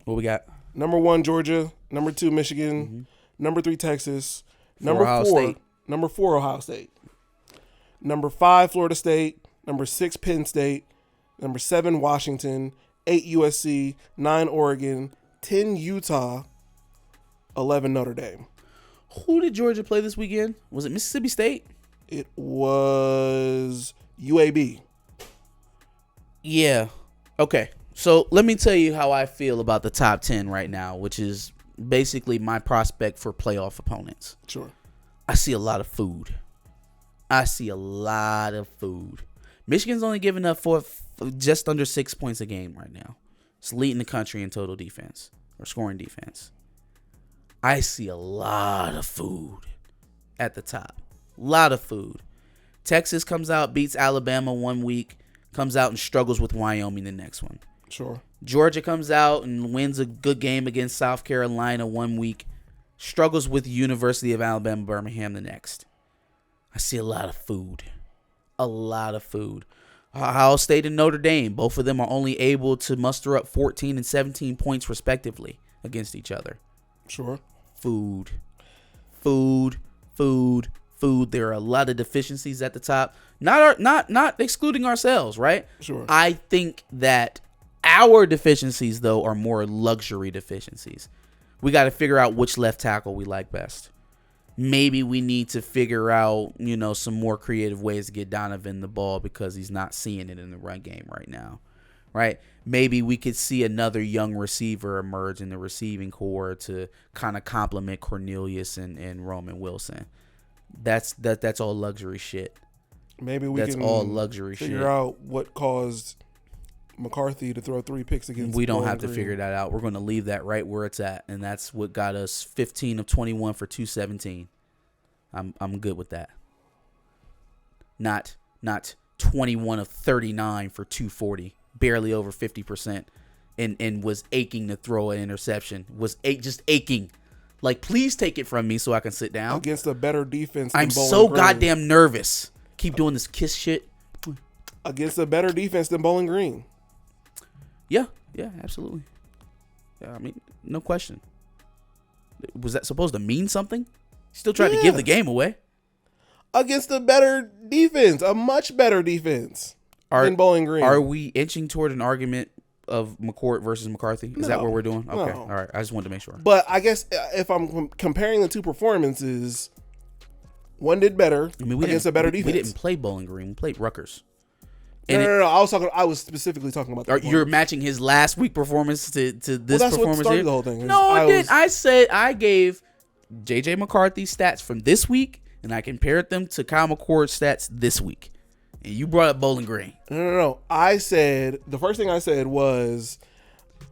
What we got? Number 1, Georgia. Number 2, Michigan. Number 3, Texas. Number Ohio 4, State. Number 4, Ohio State. Number 5, Florida State. Number 6, Penn State. Number 7, Washington. 8, USC. 9, Oregon. 10, Utah. 11, Notre Dame. Who did Georgia play this weekend? Was it Mississippi State? It was UAB. Yeah. Okay. So let me tell you how I feel about the top 10 right now, which is basically my prospect for playoff opponents. Sure. I see a lot of food. Michigan's only giving up for just under 6 points a game right now. It's leading the country in total defense or scoring defense. I see a lot of food at the top. A lot of food. Texas comes out, beats Alabama one week. comes out and struggles with Wyoming the next one. Sure. Georgia comes out and wins a good game against South Carolina one week, struggles with University of Alabama Birmingham the next. I see a lot of food. A lot of food. Ohio State and Notre Dame, both of them are only able to muster up 14 and 17 points respectively against each other. Sure. Food. Food. Food. Food. There are a lot of deficiencies at the top. Not excluding ourselves, right? Sure. I think that our deficiencies, though, are more luxury deficiencies. We got to figure out which left tackle we like best. Maybe we need to figure out, some more creative ways to get Donovan the ball because he's not seeing it in the run game right now, right? Maybe we could see another young receiver emerge in the receiving core to kind of complement Cornelius and Roman Wilson. That's all luxury shit. Maybe we That's can all luxury figure shit. out what caused McCarthy to throw 3 picks against. We don't Bowling have to Green. figure that out. We're going to leave that right where it's at, and that's what got us 15 of 21 for 217. I'm good with that. Not 21 of 39 for 240, barely over 50%, and was aching to throw an interception. Just aching. Like, please take it from me so I can sit down. Against a better defense than I'm Bowling so Green. goddamn nervous. Keep doing this kiss shit. Against a better defense than Bowling Green. Yeah, absolutely. Yeah, I mean, no question. Was that supposed to mean something? Still tried to give the game away. Against a better defense, a much better defense than Bowling Green. Are we inching toward an argument of McCourt versus McCarthy? Is that No, what we're doing? Okay, no. all right. I just wanted to make sure. But I guess if I'm comparing the two performances, one did better against a better defense. We didn't play Bowling Green. We played Rutgers. No. I was specifically talking about that. You're matching his last week performance to this that's what performance started here? the whole thing. No, I didn't. I said I gave J.J. McCarthy stats from this week, and I compared them to Kyle McCord's stats this week. And you brought up Bowling Green. No. I said, the first thing I said was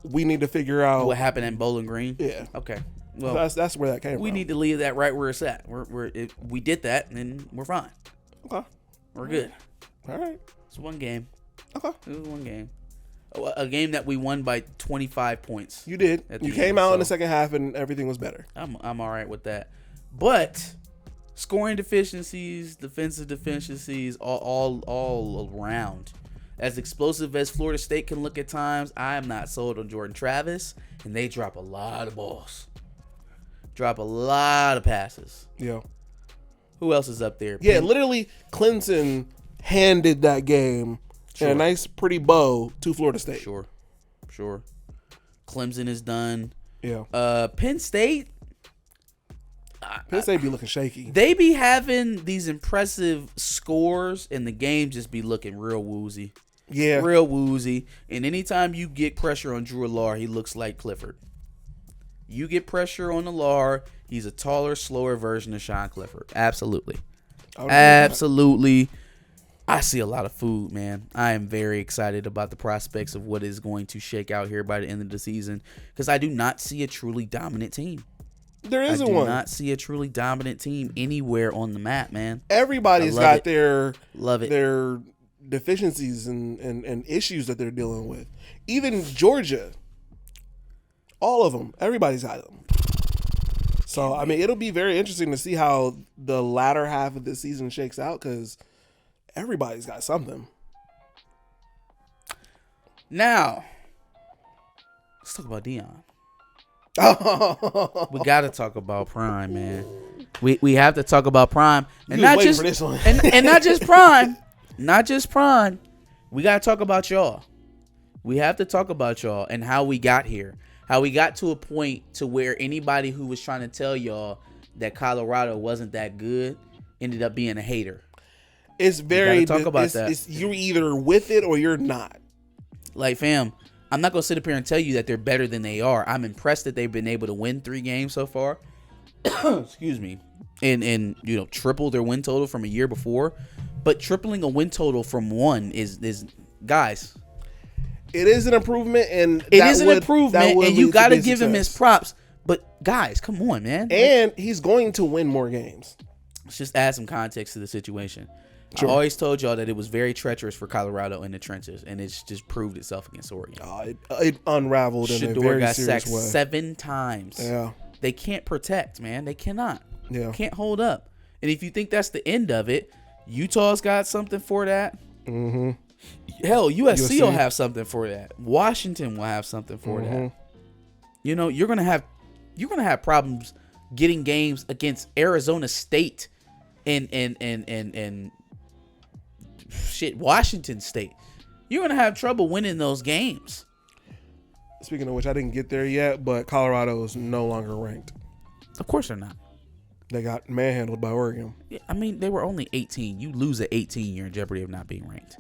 we need to figure out What happened in Bowling Green? Yeah. Okay. Well, that's where that came from. we need to leave that right where it's at. We did that, and we're fine. Okay. We're good. All right. It's one game. Okay. It was one game. A game that we won by 25 points. You did. At the You came end, out in the so- second half and everything was better. I'm all right with that. But scoring deficiencies, defensive deficiencies, all around. As explosive as Florida State can look at times, I am not sold on Jordan Travis, and they drop a lot of balls. Drop a lot of passes. Yeah. Who else is up there? Yeah, literally Clemson handed that game in a nice pretty bow to Florida State. Sure. Clemson is done. Yeah. Penn State, Penn State be looking shaky. they be having these impressive scores, and the game just be looking real woozy. Yeah. Real woozy. And anytime you get pressure on Drew Allard, he looks like Clifford. You get pressure on Allard, he's a taller, slower version of Sean Clifford. Absolutely. Absolutely. I see a lot of food, man. I am very excited about the prospects of what is going to shake out here by the end of the season because I do not see a truly dominant team. There I isn't do one. not see a truly dominant team anywhere on the map, man. Everybody's I love got it. their Love it. their deficiencies and issues that they're dealing with. Even Georgia. All of them. Everybody's got them. So, I mean, it'll be very interesting to see how the latter half of this season shakes out because everybody's got something. Now, let's talk about Dion. We got to talk about Prime, man. We have to talk about Prime, and You was not waiting just for this one. and not just Prime, not just Prime. We got to talk about y'all. We have to talk about y'all and how we got here. How we got to a point to where anybody who was trying to tell y'all that Colorado wasn't that good ended up being a hater. It's very talk about that. It's, you're either with it or you're not. Like, fam, I'm not going to sit up here and tell you that they're better than they are. I'm impressed that they've been able to win 3 games so far. Excuse me. And triple their win total from a year before. But tripling a win total from 1 is guys. It is an improvement, and It is an improvement, and you got to give him his success. props. But guys, come on, man. And he's going to win more games. let's just add some context to the situation. Sure. I always told y'all that it was very treacherous for Colorado in the trenches, and it's just proved itself against Oregon. It unraveled in a Shedeur very got serious sacked way. 7 times. Yeah. They can't protect, man. They cannot. Yeah. Can't hold up. And if you think that's the end of it, Utah's got something for that. Mm-hmm. Hell, USC will USC. have something for that. Washington will have something for that. You know, you're gonna have problems getting games against Arizona State and Washington State. You're gonna have trouble winning those games. Speaking of which, I didn't get there yet, but Colorado is no longer ranked. Of course they're not. They got manhandled by Oregon. Yeah, I mean, they were only 18. You lose at 18, you're in jeopardy of not being ranked.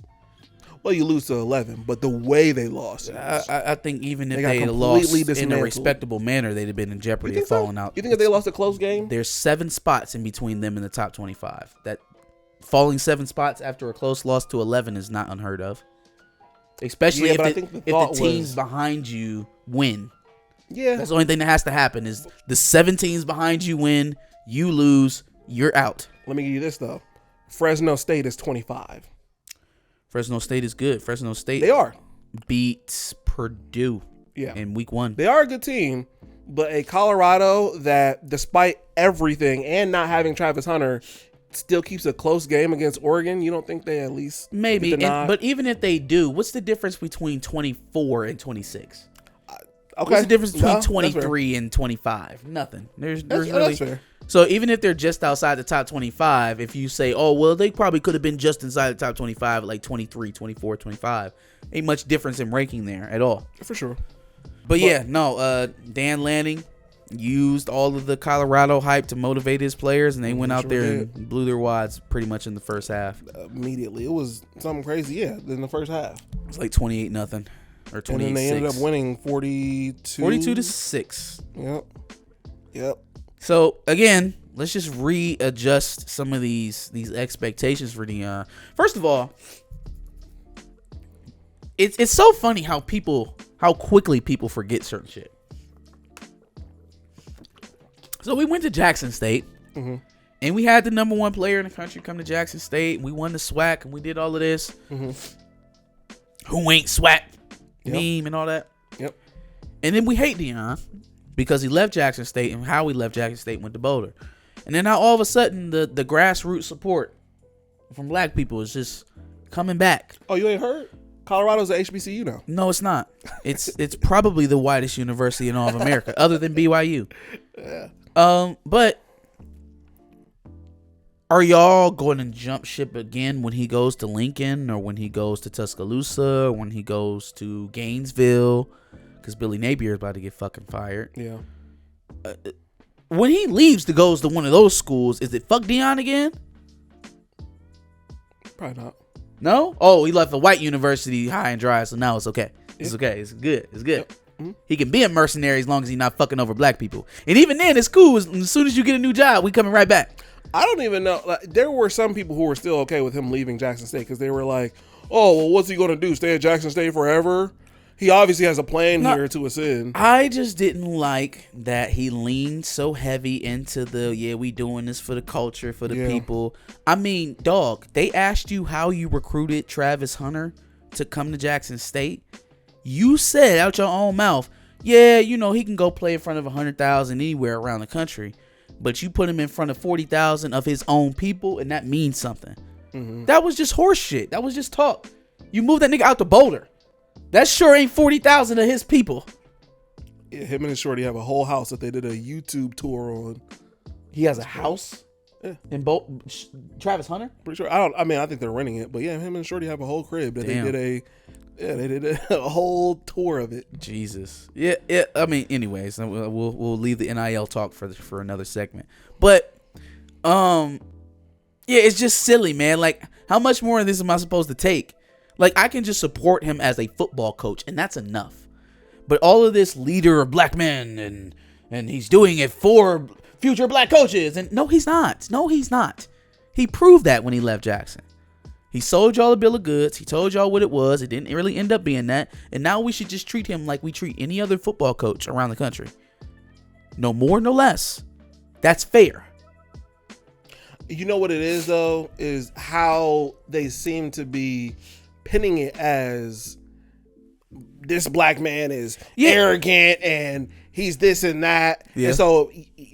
Well, you lose to 11, but the way they lost. I think even if They got they had completely lost in a dismantled. respectable manner, they'd have been in You jeopardy think of falling out. You think if they lost a close game? There's 7 spots in between them and the top 25. That falling 7 spots after a close loss to 11 is not unheard of. Especially Yeah, but I if think the the thought teams was- behind you win. Yeah. That's the only thing that has to happen is the 7 teams behind you win, you lose, you're out. Let me give you this, though. Fresno State is 25. Fresno State is good. Fresno State They are. beat Purdue Yeah. in week 1. They are a good team, but a Colorado that, despite everything and not having Travis Hunter, still keeps a close game against Oregon. You don't think they at least Maybe, get the nod? but even if they do, what's the difference between 24 and 26? Okay. What's the difference between No, that's fair. 23 and 25? Nothing. There's That's really fair. So even if they're just outside the top 25, if you say, oh, well, they probably could have been just inside the top 25 at like 23, 24, 25, ain't much difference in ranking there at all. For sure. But yeah, no, Dan Lanning used all of the Colorado hype to motivate his players, and they went out Sure there did. and blew their wads pretty much in the first half. Immediately. It was something crazy, yeah, in the first half. It was like 28-0 or 28-6. And then they ended up winning 42. 42-6. Yep. Yep. So again, let's just readjust some of these expectations for Deion. First of all, it's so funny how quickly people forget certain shit. So we went to Jackson State, and we had the number 1 player in the country come to Jackson State. We won the SWAC, and we did all of this. Who ain't SWAC? Meme and all that. Yep. And then we hate Deion because he left Jackson State, and how he left Jackson State went to Boulder. And then now all of a sudden the grassroots support from black people is just coming back. Oh, you ain't heard? Colorado's a HBCU now. No, it's not. It's probably the whitest university in all of America, other than BYU. Yeah. But are y'all going to jump ship again when he goes to Lincoln, or when he goes to Tuscaloosa, or when he goes to Gainesville? Because Billy Napier is about to get fucking fired. Yeah. When he leaves to goes to one of those schools, is it fuck Deion again? Probably not. No? Oh, he left a white university high and dry, so now it's okay. It's okay. It's good. It's good. He can be a mercenary as long as he's not fucking over black people. And even then, it's cool. As soon as you get a new job, we coming right back. I don't even know. Like, there were some people who were still okay with him leaving Jackson State because they were like, oh, well, what's he going to do? Stay at Jackson State forever? He obviously has a plan here to ascend. I just didn't like that he leaned so heavy into we doing this for the culture, for the people. I mean, dog, they asked you how you recruited Travis Hunter to come to Jackson State. You said out your own mouth, he can go play in front of 100,000 anywhere around the country. But you put him in front of 40,000 of his own people, and that means something. That was just horse shit. That was just talk. You moved that nigga out to Boulder. That sure ain't 40,000 of his people. Yeah, him and his shorty have a whole house that they did a YouTube tour on. He has a house in Travis Hunter? Pretty sure. I think they're renting it, but yeah, him and shorty have a whole crib that Damn. they did a whole tour of it. Jesus. Yeah. I mean, anyways, we'll leave the NIL talk for another segment. But it's just silly, man. Like, how much more of this am I supposed to take? Like, I can just support him as a football coach, and that's enough. But all of this leader of black men, and he's doing it for future black coaches, and no, he's not. No, he's not. He proved that when he left Jackson. He sold y'all a bill of goods. He told y'all what it was. It didn't really end up being that. And now we should just treat him like we treat any other football coach around the country. No more, no less. That's fair. You know what it is though, is how they seem to be pinning it as this black man is arrogant and he's this and that. Yeah. And so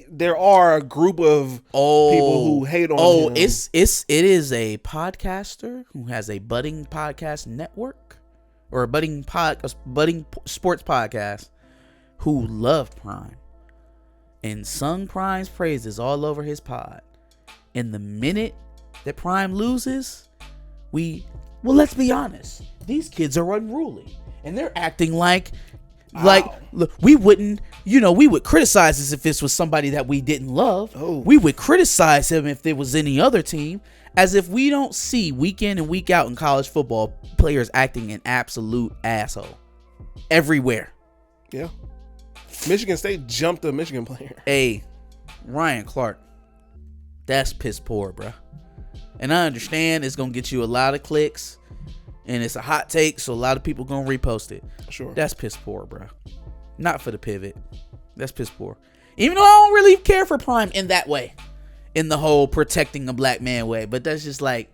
there are a group of people who hate on him. It is a podcaster who has a budding podcast network or a budding sports podcast who loved Prime and sung Prime's praises all over his pod. And the minute that Prime loses, let's be honest, these kids are unruly and they're acting like look, we would criticize this if this was somebody that we didn't love. We would criticize him if there was any other team, as if we don't see week in and week out in college football players acting an absolute asshole everywhere. Yeah. Michigan State jumped a Michigan player. Hey, Ryan Clark, that's piss poor, bro. And I understand it's gonna get you a lot of clicks, and it's a hot take, so a lot of people gonna repost it. Sure. That's piss poor, bro. Not for the pivot. That's piss poor. Even though I don't really care for Prime in that way, in the whole protecting a black man way, but that's just like,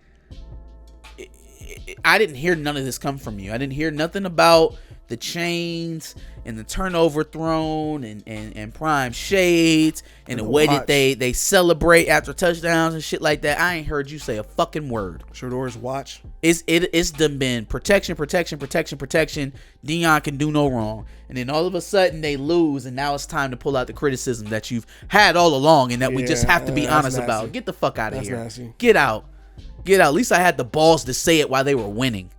I didn't hear none of this come from you. I didn't hear nothing about the chains and the turnover thrown and Prime shades and the way that they celebrate after touchdowns and shit like that. I ain't heard you say a fucking word. Shador's watch. It's done been protection. Deion can do no wrong. And then all of a sudden they lose, and now it's time to pull out the criticism that you've had all along and that we just have to be honest about. Get the fuck out of here. Nasty. Get out. At least I had the balls to say it while they were winning.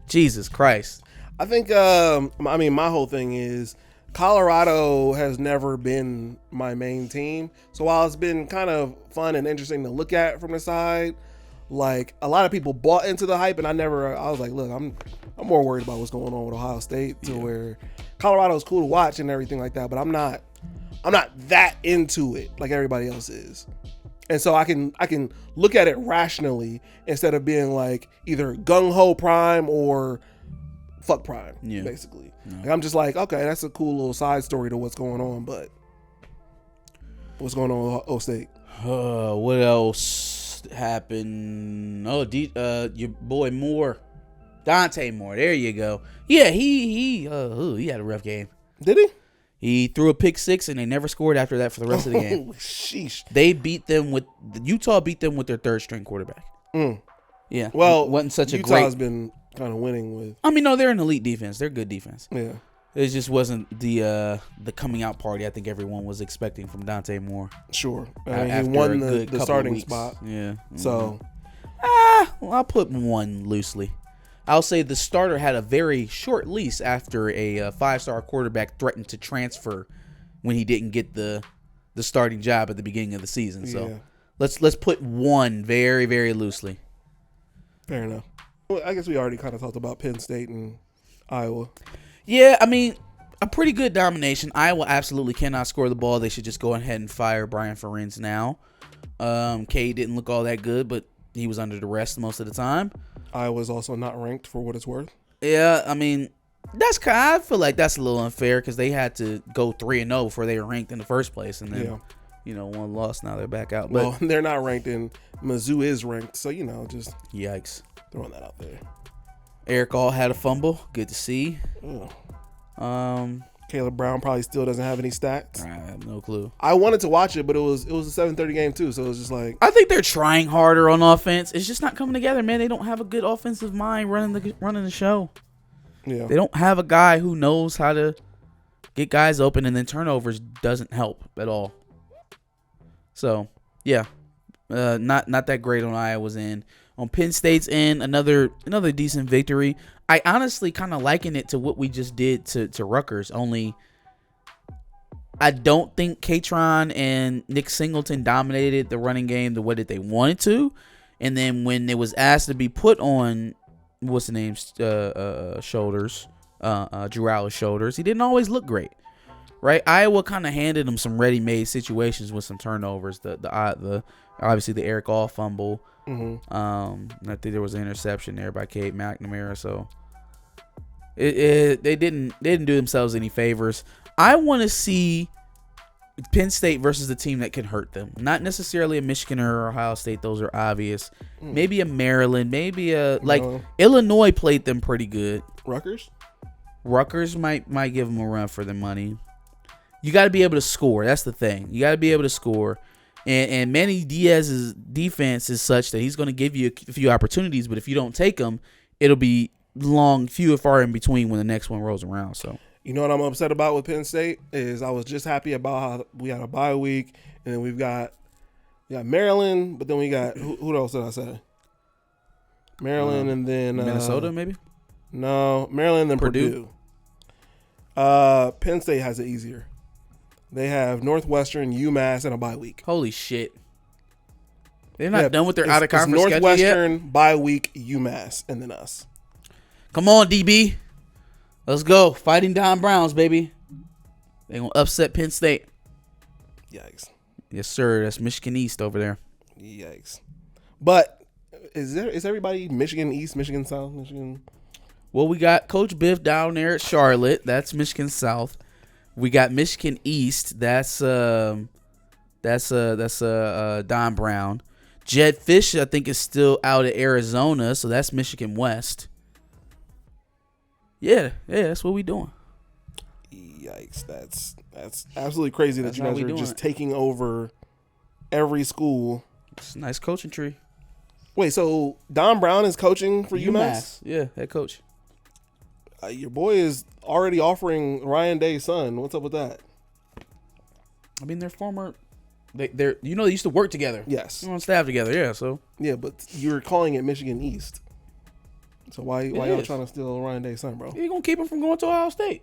Jesus Christ. I think, my whole thing is Colorado has never been my main team. So while it's been kind of fun and interesting to look at from the side, like a lot of people bought into the hype, and I was like, look, I'm more worried about what's going on with Ohio State where Colorado's cool to watch and everything like that, but I'm not that into it like everybody else is. And so I can look at it rationally instead of being like either gung-ho Prime or fuck Prime, basically. No. Like I'm just like, okay, that's a cool little side story to what's going on, but what's going on with O State? What else happened? Your boy Moore, Dante Moore. There you go. Yeah, he had a rough game. Did he? He threw a pick six, and they never scored after that for the rest of the game. Sheesh. Utah beat them with their third string quarterback. Yeah. Well, it wasn't such Utah's a great. Been kind of winning with. I mean, no, they're an elite defense. They're good defense. Yeah. It just wasn't the coming out party I think everyone was expecting from Dante Moore. Sure. He won the starting spot. Yeah. So. I'll put one loosely. I'll say the starter had a very short lease after a five-star quarterback threatened to transfer when he didn't get the starting job at the beginning of the season. So let's put one very, very loosely. Fair enough. Well, I guess we already kind of talked about Penn State and Iowa. Yeah, I mean, a pretty good domination. Iowa absolutely cannot score the ball. They should just go ahead and fire Brian Ferentz now. Cade didn't look all that good, but he was under duress most of the time. Iowa's also not ranked for what it's worth. Yeah, I mean, I feel like that's a little unfair because they had to go 3-0 before they were ranked in the first place, and then one loss. Now they're back out. But they're not ranked, and Mizzou is ranked, so just yikes, throwing that out there. Eric All had a fumble. Good to see. Caleb Brown probably still doesn't have any stats. I have no clue. I wanted to watch it, but it was a 7:30 game too, so it was just like I think they're trying harder on offense. It's just not coming together, man. They don't have a good offensive mind running the show. Yeah, they don't have a guy who knows how to get guys open, and then turnovers doesn't help at all. So yeah, not that great on Iowa's end. On Penn State's end, another decent victory. I honestly kind of liken it to what we just did to Rutgers, only I don't think Katron and Nick Singleton dominated the running game the way that they wanted to. And then when it was asked to be put on, what's the name's shoulders, Drew Allar's shoulders, he didn't always look great, right? Iowa kind of handed him some ready-made situations with some turnovers. The obviously the Eric All fumble. Mm-hmm. I think there was an interception there by Cade McNamara, so they didn't do themselves any favors. I want to see Penn State versus the team that can hurt them. Not necessarily a Michigan or Ohio State. Those are obvious. Maybe a Maryland. Maybe a Illinois played them pretty good. Rutgers might give them a run for their money. You got to be able to score. That's the thing. You got to be able to score. And Manny Diaz's defense is such that he's going to give you a few opportunities, but if you don't take them, it'll be few and far in between when the next one rolls around. So, you know what I'm upset about with Penn State is I was just happy about how we had a bye week, and then we got Maryland, but then we got who else did I say? Maryland and then Minnesota, maybe? No, Maryland and Purdue. Penn State has it easier. They have Northwestern, UMass, and a bye week. Holy shit. They're not done with their out-of-conference schedule yet? Northwestern, bye week, UMass, and then us. Come on, DB. Let's go. Fighting Don Browns, baby. They're going to upset Penn State. Yikes. Yes, sir. That's Michigan East over there. Yikes. But is everybody Michigan East, Michigan South, Michigan? Well, we got Coach Biff down there at Charlotte. That's Michigan South. We got Michigan East. That's Don Brown. Jed Fish, I think, is still out at Arizona, so that's Michigan West. Yeah, that's what we doing. Yikes, that's absolutely crazy that you guys are just taking over every school. It's a nice coaching tree. Wait, so Don Brown is coaching for UMass? Yeah, head coach. Your boy is already offering Ryan Day's son. What's up with that? I mean, they're former. They used to work together. Yes, they're on staff together. Yeah, so yeah, but you're calling it Michigan East. So why y'all trying to steal Ryan Day's son, bro? You gonna keep him from going to Ohio State?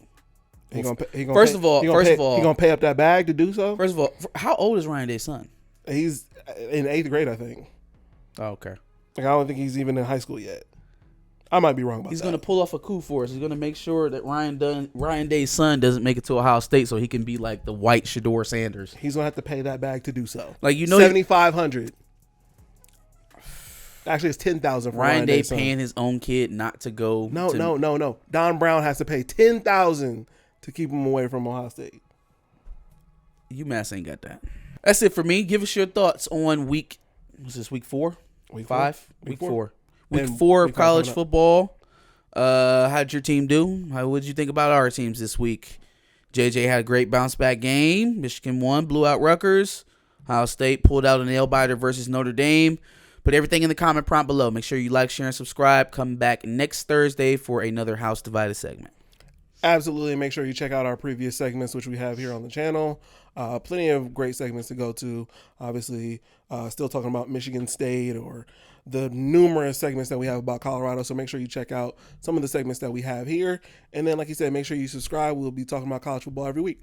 He gonna he gonna pay up that bag to do so. First of all, how old is Ryan Day's son? He's in 8th grade, I think. Oh, okay. Like I don't think he's even in high school yet. I might be wrong about that. He's going to pull off a coup for us. He's going to make sure that Ryan Day's son doesn't make it to Ohio State so he can be like the white Shedeur Sanders. He's going to have to pay that bag to do so. Like, you know, $7,500. Actually, it's $10,000 for Ryan Day paying his own kid not to go. No. Don Brown has to pay $10,000 to keep him away from Ohio State. UMass ain't got that. That's it for me. Give us your thoughts on week 4? Week 5? Week 4. Week 4 of college football. How'd your team do? What did you think about our teams this week? JJ had a great bounce back game. Michigan won, blew out Rutgers. Ohio State pulled out a nail biter versus Notre Dame. Put everything in the comment prompt below. Make sure you like, share, and subscribe. Come back next Thursday for another House Divided segment. Absolutely. Make sure you check out our previous segments, which we have here on the channel. Plenty of great segments to go to. Obviously, still talking about Michigan State or the numerous segments that we have about Colorado. So make sure you check out some of the segments that we have here. And then, like you said, make sure you subscribe. We'll be talking about college football every week.